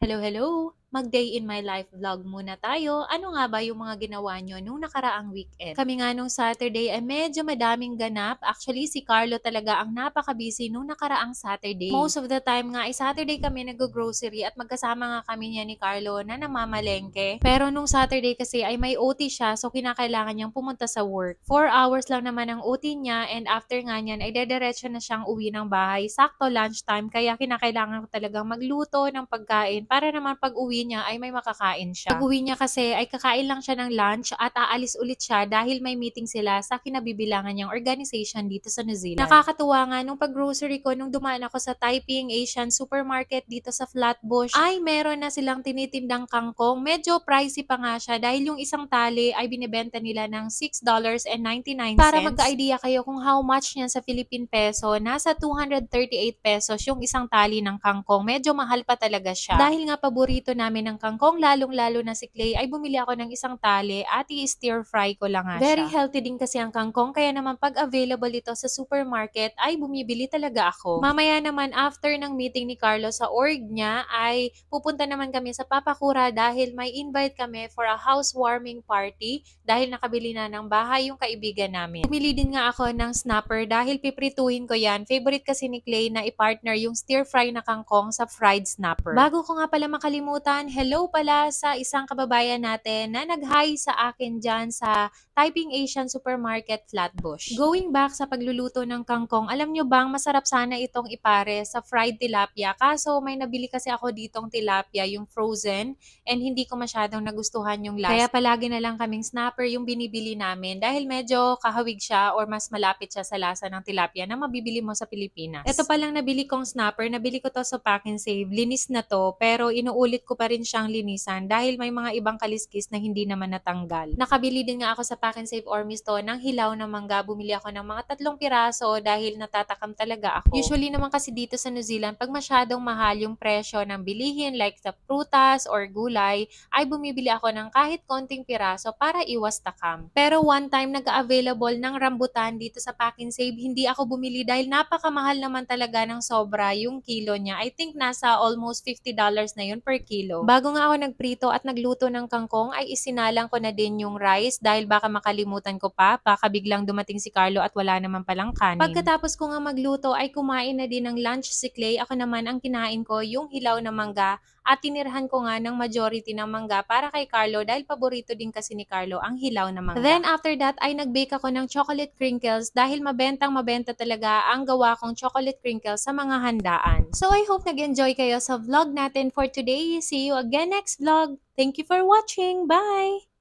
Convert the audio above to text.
Hello, hello! Mag-day in my life vlog muna tayo. Ano nga ba yung mga ginawa nyo nung nakaraang weekend? Kami nga nung Saturday ay medyo madaming ganap. Actually, si Carlo talaga ang napaka-busy nung nakaraang Saturday. Most of the time nga ay Saturday kami nag-grocery at magkasama nga kami niya ni Carlo na namamalengke. Pero nung Saturday kasi ay may OT siya so kinakailangan niyang pumunta sa work. 4 hours lang naman ang OT niya and after nga niyan ay dediretso na siyang uwi ng bahay. Sakto lunchtime kaya kinakailangan ko talagang magluto ng pagkain para naman pag uwi niya ay may makakain siya. Pag uwi niya kasi ay kakain lang siya ng lunch at aalis ulit siya dahil may meeting sila sa kinabibilangan niyang organization dito sa New Zealand. Nakakatuwa nga nung pag-grocery ko nung dumaan ako sa Taiping Asian Supermarket dito sa Flatbush ay meron na silang tinitindang kangkong. Medyo pricey pa nga siya dahil yung isang tali ay binibenta nila ng $6.99. Para magka-idea kayo kung how much niyan sa Philippine peso, nasa 238 pesos yung isang tali ng kangkong. Medyo mahal pa talaga siya. Dahil nga paborito namin ng kangkong, lalong-lalo na si Clay, ay bumili ako ng isang tali at i-stir fry ko lang nga Very healthy din kasi ang kangkong, kaya naman pag available ito sa supermarket, ay bumibili talaga ako. Mamaya naman, after ng meeting ni Carlos sa org niya, ay pupunta naman kami sa Papakura dahil may invite kami for a housewarming party dahil nakabili na ng bahay yung kaibigan namin. Bumili din nga ako ng snapper dahil piprituhin ko yan. Favorite kasi ni Clay na i-partner yung stir fry na kangkong sa fried snapper. Bago ko nga pala makalimutan, hello pala sa isang kababayan natin na nag-hi sa akin dyan sa Taiping Asian Supermarket Flatbush. Going back sa pagluluto ng kangkong, alam nyo bang masarap sana itong ipare sa fried tilapia? Kaso may nabili kasi ako ditong tilapia, yung frozen, and hindi ko masyadong nagustuhan yung lasa. Kaya palagi na lang kaming snapper yung binibili namin dahil medyo kahawig siya or mas malapit siya sa lasa ng tilapia na mabibili mo sa Pilipinas. Ito palang nabili kong snapper, nabili ko to sa Pack and Save. Linis na to, pero inuulit ko pa rin siyang linisan dahil may mga ibang kaliskis na hindi naman natanggal. Nakabili din nga ako sa Pack and Save or Misto ng hilaw na mangga. Bumili ako ng mga 3 piraso dahil natatakam talaga ako. Usually naman kasi dito sa New Zealand, pag masyadong mahal yung presyo ng bilihin like sa prutas or gulay, ay bumibili ako ng kahit konting piraso para iwas takam. Pero one time nag-available ng rambutan dito sa Pack and Save, hindi ako bumili dahil napakamahal naman talaga ng sobra yung kilo niya. I think nasa almost $50 na yun per kilo. Bago nga ako nagprito at nagluto ng kangkong, ay isinalang ko na din yung rice dahil baka makalimutan ko pa, baka biglang dumating si Carlo at wala naman palang kanin. Pagkatapos ko nga magluto ay kumain na din ng lunch si Clay. Ako naman ang kinain ko yung hilaw na mangga at tinirhan ko nga ng majority ng mangga para kay Carlo dahil paborito din kasi ni Carlo ang hilaw na mangga. Then after that ay nag-bake ako ng chocolate crinkles dahil mabentang mabenta talaga ang gawa kong chocolate crinkles sa mga handaan. So I hope nag-enjoy kayo sa vlog natin for today. See you again next vlog. Thank you for watching. Bye!